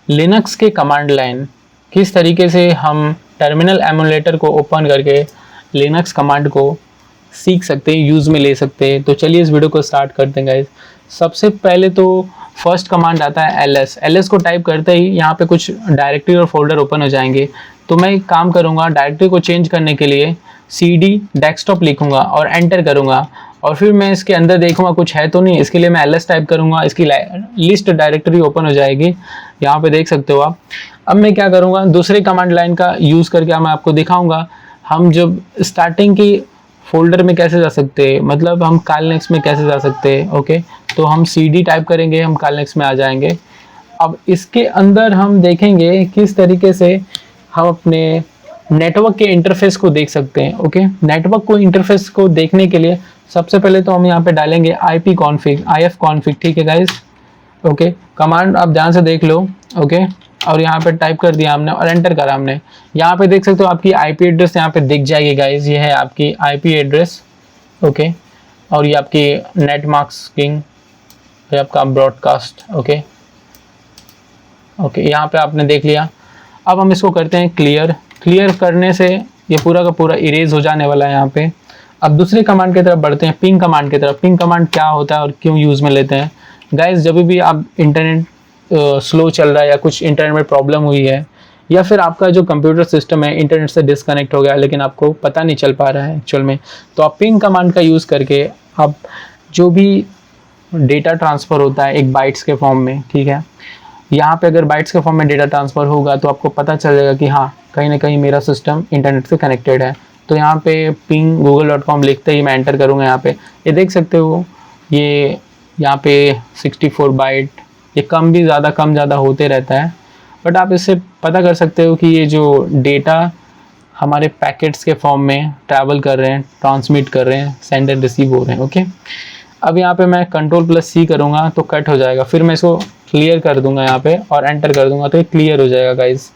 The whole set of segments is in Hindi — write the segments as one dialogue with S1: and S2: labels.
S1: लिनक्स के कमांड लाइन किस तरीके से हम टर्मिनल एमुलेटर को ओपन करके लिनक्स कमांड को सीख सकते हैं, यूज़ में ले सकते हैं। तो चलिए इस वीडियो को स्टार्ट करते हैं गाइस। सबसे पहले तो फर्स्ट कमांड आता है एल एस को टाइप करते ही यहाँ पे कुछ डायरेक्टरी और फोल्डर ओपन हो जाएंगे। तो मैं एक काम करूँगा, डायरेक्टरी को चेंज करने के लिए CD डेस्कटॉप लिखूँगा और एंटर करूँगा, और फिर मैं इसके अंदर देखूँगा कुछ है तो नहीं। इसके लिए मैं ls टाइप करूँगा, इसकी लिस्ट डायरेक्टरी ओपन हो जाएगी, यहाँ पे देख सकते हो आप। अब मैं क्या करूँगा, दूसरे कमांड लाइन का यूज़ करके मैं आपको दिखाऊँगा हम जब स्टार्टिंग की फोल्डर में कैसे जा सकते हैं, मतलब हम कालनेक्स में कैसे जा सकते हैं। ओके, तो हम CD टाइप करेंगे, हम कालनेक्स में आ जाएंगे। अब इसके अंदर हम देखेंगे किस तरीके से हम अपने नेटवर्क के इंटरफेस को देख सकते हैं। ओके, नेटवर्क को इंटरफेस को देखने के लिए सबसे पहले तो हम यहाँ पे डालेंगे IP config, IF config, ठीक है गाइस। ओके, कमांड आप ध्यान से देख लो। ओके, और यहाँ पे टाइप कर दिया हमने और एंटर करा हमने। यहाँ पे देख सकते हो आपकी IP एड्रेस यहाँ पे दिख जाएगी गाइस, ये है आपकी IP एड्रेस। ओके, और ये आपकी नेट मास्किंग, ये आपका ब्रॉडकास्ट। ओके ओके, यहाँ पे आपने देख लिया। अब हम इसको करते हैं क्लियर। क्लियर करने से ये पूरा का पूरा इरेज हो जाने वाला है यहाँ पे। अब दूसरी कमांड की तरफ बढ़ते हैं, पिंग कमांड की तरफ। पिंग कमांड क्या होता है और क्यों यूज़ में लेते हैं गाइस? जब भी आप इंटरनेट स्लो चल रहा है या कुछ इंटरनेट में प्रॉब्लम हुई है, या फिर आपका जो कंप्यूटर सिस्टम है इंटरनेट से डिस्कनेक्ट हो गया लेकिन आपको पता नहीं चल पा रहा है एक्चुअल में, तो आप पिंग कमांड का यूज़ करके आप जो भी डेटा ट्रांसफ़र होता है एक बाइट्स के फॉर्म में, ठीक है, यहाँ पे अगर बाइट्स के फॉर्म में डेटा ट्रांसफ़र होगा तो आपको पता चल जाएगा कि हाँ कहीं ना कहीं मेरा सिस्टम इंटरनेट से कनेक्टेड है। तो यहाँ पे पिंग google.com लिखते ही मैं एंटर करूँगा। यहाँ पे ये देख सकते हो, ये यहाँ पे 64 बाइट, ये कम ज़्यादा होते रहता है, बट आप इससे पता कर सकते हो कि ये जो डेटा हमारे पैकेट्स के फॉर्म में ट्रैवल कर रहे हैं, ट्रांसमिट कर रहे हैं, सेंड एंड रिसीव हो रहे हैं। ओके, अब यहाँ पे मैं Ctrl+C करूँगा तो कट हो जाएगा, फिर मैं इसको क्लियर कर दूंगा यहाँ पे और एंटर कर दूंगा तो ये क्लियर हो जाएगा गाइस।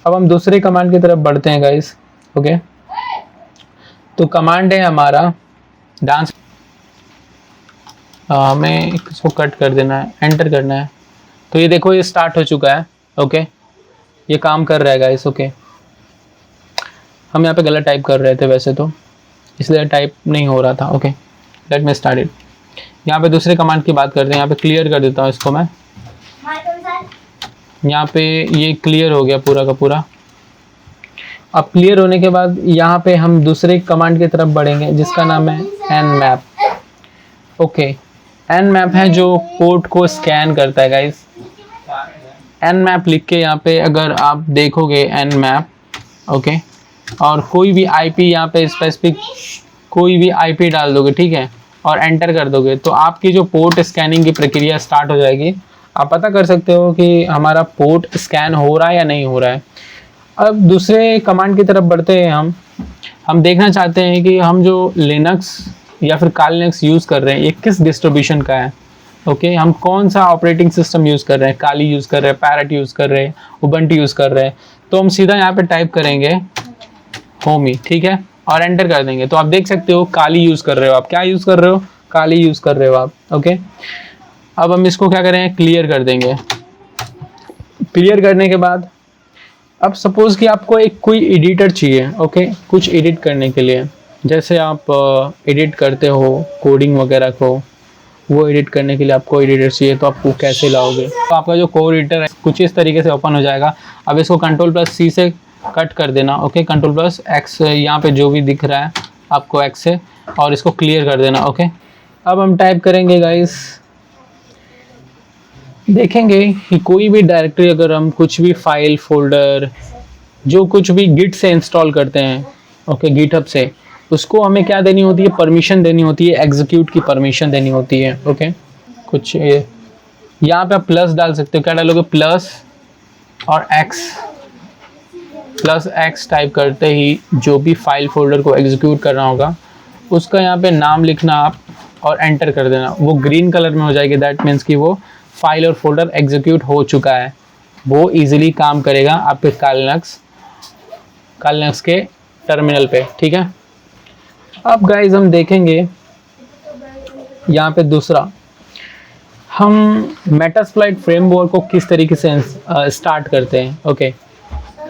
S1: अब हम दूसरे कमांड की तरफ बढ़ते हैं गाइस। ओके, तो कमांड है हमारा डांस, हमें इसको कट कर देना है, एंटर करना है। तो ये देखो ये स्टार्ट हो चुका है। ओके, ये काम कर रहा है गाइस। ओके, हम यहाँ पे गलत टाइप कर रहे थे वैसे तो, इसलिए टाइप नहीं हो रहा था। Okay, let me start it. यहाँ पे दूसरे कमांड की बात करते हैं, यहाँ पे क्लियर कर देता हूँ इसको मैं। यहाँ पे ये क्लियर हो गया पूरा का पूरा। अब क्लियर होने के बाद यहाँ पे हम दूसरे कमांड की तरफ बढ़ेंगे जिसका नाम है nmap। ओके, nmap है जो पोर्ट को स्कैन करता है गाइस। nmap लिख के यहाँ पे अगर आप देखोगे nmap, ओके, और कोई भी IP यहाँ पे स्पेसिफिक कोई भी IP डाल दोगे, ठीक है, और एंटर कर दोगे तो आपकी जो पोर्ट स्कैनिंग की प्रक्रिया स्टार्ट हो जाएगी। आप पता कर सकते हो कि हमारा पोर्ट स्कैन हो रहा है या नहीं हो रहा है। अब दूसरे कमांड की तरफ बढ़ते हैं। हम देखना चाहते हैं कि हम जो लिनक्स या फिर कालीनेक्स यूज़ कर रहे हैं ये किस डिस्ट्रीब्यूशन का है। ओके, हम कौन सा ऑपरेटिंग सिस्टम यूज़ कर रहे हैं, काली यूज़ कर रहे हैं, पैरेट यूज़ कर रहे हैं, उबंटू यूज़ कर रहे हैं। तो हम सीधा यहाँ पे टाइप करेंगे होमी, ठीक है, और एंटर कर देंगे। तो आप देख सकते हो काली यूज़ कर रहे हो। आप क्या यूज़ कर रहे हो? काली यूज़ कर रहे हो आप। ओके, अब हम इसको क्या करें, क्लियर कर देंगे। क्लियर करने के बाद अब सपोज कि आपको एक कोई एडिटर चाहिए। ओके, कुछ एडिट करने के लिए, जैसे आप एडिट करते हो कोडिंग वगैरह को, वो एडिट करने के लिए आपको एडिटर चाहिए, तो आपको कैसे लाओगे? तो आपका जो कोड एडिटर है कुछ इस तरीके से ओपन हो जाएगा। अब इसको Ctrl+C से कट कर देना। ओके, Ctrl+X यहाँ पे जो भी दिख रहा है आपको X से, और इसको क्लियर कर देना। ओके, अब हम टाइप करेंगे गाइस, देखेंगे कि कोई भी डायरेक्टरी, अगर हम कुछ भी फाइल फोल्डर जो कुछ भी गिट से इंस्टॉल करते हैं, ओके, गिटहब से, उसको हमें क्या देनी होती है, परमिशन देनी होती है, एग्जीक्यूट की परमिशन देनी होती है। ओके, कुछ यहाँ पे आप प्लस डाल सकते हो। क्या डालोगे? प्लस और एक्स टाइप करते ही जो भी फाइल फोल्डर को एग्जीक्यूट करना होगा उसका यहाँ पे नाम लिखना आप और एंटर कर देना। वो ग्रीन कलर में हो जाएगी, दैट मीन्स कि वो फाइल और फोल्डर एग्जीक्यूट हो चुका है। वो इजीली काम करेगा आपके कालीनेक्स के टर्मिनल पे, ठीक है। अब गाइज हम देखेंगे यहाँ पे दूसरा, हम मेटास्प्लॉइट फ्रेमवर्क को किस तरीके से स्टार्ट करते हैं। ओके,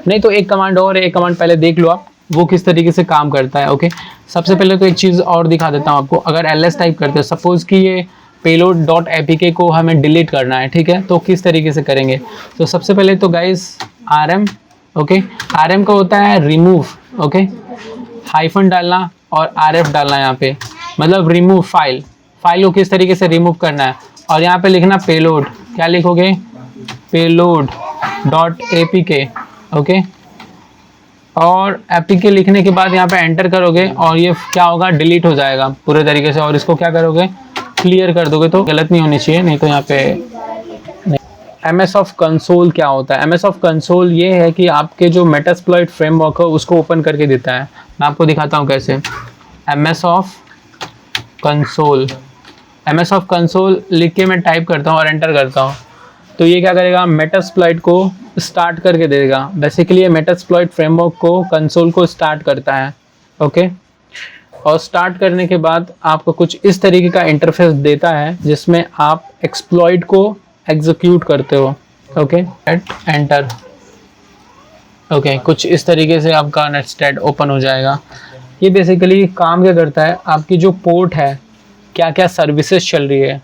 S1: नहीं तो एक कमांड और है, एक कमांड पहले देख लो आप वो किस तरीके से काम करता है। ओके, सबसे पहले तो एक चीज़ और दिखा देता हूँ आपको। अगर ls टाइप करते हो, सपोज कि ये payload.apk को हमें डिलीट करना है, ठीक है, तो किस तरीके से करेंगे। तो सबसे पहले तो गाइस rm, ओके, rm का होता है रिमूव, ओके, हाइफन डालना और rf डालना यहाँ पे, मतलब रिमूव फाइल को किस तरीके से रिमूव करना है। और यहाँ पे लिखना पेलोड, क्या लिखोगे, payload.apk, ओके, और एपीके लिखने के बाद यहाँ पे एंटर करोगे और ये क्या होगा, डिलीट हो जाएगा पूरे तरीके से। और इसको क्या करोगे, क्लियर कर दोगे, तो गलत नहीं होनी चाहिए, नहीं तो यहाँ पे MS ऑफ कंसोल क्या होता है। MS ऑफ कंसोल ये है कि आपके जो मेटास्प्लॉइट फ्रेमवर्क है उसको ओपन करके देता है। मैं आपको दिखाता हूँ कैसे। MS ऑफ कंसोल लिख के मैं टाइप करता हूँ और एंटर करता हूँ, तो ये क्या करेगा, मेटास्प्लॉइट को स्टार्ट करके देगा। बेसिकली ये मेटास्प्लॉइट फ्रेमवर्क को, कंसोल को स्टार्ट करता है। ओके, और स्टार्ट करने के बाद आपको कुछ इस तरीके का इंटरफेस देता है जिसमें आप एक्सप्लॉइट को एग्जीक्यूट करते हो। ओके, एंटर, ओके, कुछ इस तरीके से आपका नेटस्टेड ओपन हो जाएगा। ये बेसिकली काम क्या करता है, आपकी जो पोर्ट है, क्या क्या सर्विसेज चल रही है,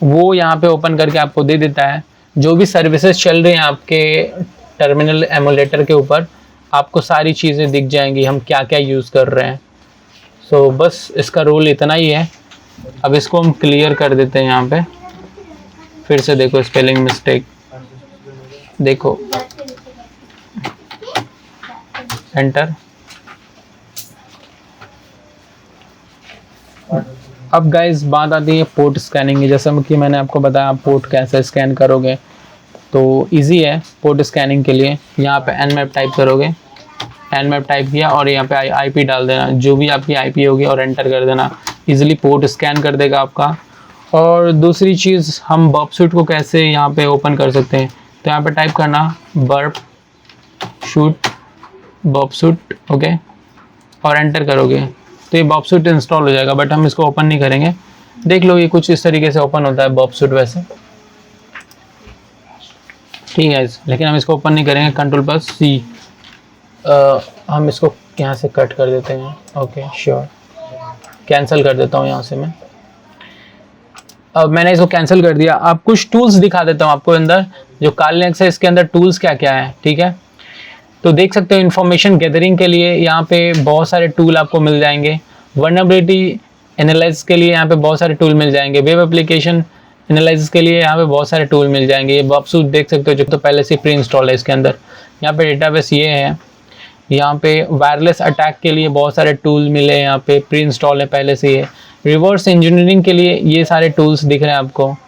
S1: वो यहाँ पे ओपन करके आपको दे देता है। जो भी सर्विसेज चल रही हैं आपके टर्मिनल एमुलेटर के ऊपर, आपको सारी चीज़ें दिख जाएंगी, हम क्या क्या यूज़ कर रहे हैं। सो बस इसका रोल इतना ही है। अब इसको हम क्लियर कर देते हैं। यहाँ पे फिर से देखो, स्पेलिंग मिस्टेक देखो, एंटर। अब गाइस बात आती है पोर्ट स्कैनिंग की। जैसा कि मैंने आपको बताया, आप पोर्ट कैसे स्कैन करोगे, तो इजी है पोर्ट स्कैनिंग के लिए। यहाँ पे nmap टाइप करोगे, nmap टाइप किया और यहाँ पे IP डाल देना, जो भी आपकी IP होगी, और एंटर कर देना। इजीली पोर्ट स्कैन कर देगा आपका। और दूसरी चीज़, हम बर्प शूट को कैसे यहाँ पे ओपन कर सकते हैं, तो यहाँ पे टाइप करना बर्प शूट, ओके, और एंटर करोगे तो ये बर्प शूट इंस्टॉल हो जाएगा। बट हम इसको ओपन नहीं करेंगे। देख लो, ये कुछ इस तरीके से ओपन होता है बर्प शूट वैसे, ठीक है, लेकिन हम इसको ओपन नहीं करेंगे। Ctrl+C, हम इसको यहाँ से कट कर देते हैं। ओके, श्योर, कैंसिल कर देता हूँ यहाँ से मैं। अब मैंने इसको कैंसिल कर दिया। अब कुछ टूल्स दिखा देता हूँ आपको अंदर, जो कालनेक्स है इसके अंदर टूल्स क्या क्या है, ठीक है। तो देख सकते हो, इन्फॉर्मेशन गैदरिंग के लिए यहाँ पे बहुत सारे टूल आपको मिल जाएंगे। वल्नरेबिलिटी एनालिसिस के लिए यहाँ पे बहुत सारे टूल मिल जाएंगे। वेब एप्लीकेशन एनालिसिस के लिए यहाँ पे बहुत सारे टूल मिल जाएंगे। ये बर्प शूट देख सकते हो, जो तो पहले से प्री इंस्टॉल है इसके अंदर। यहाँ पे डेटाबेस ये है। यहाँ पे वायरलेस अटैक के लिए बहुत सारे टूल मिले, यहाँ पे प्री इंस्टॉल है पहले से ही है। रिवर्स इंजीनियरिंग के लिए ये सारे टूल्स दिख रहे हैं आपको।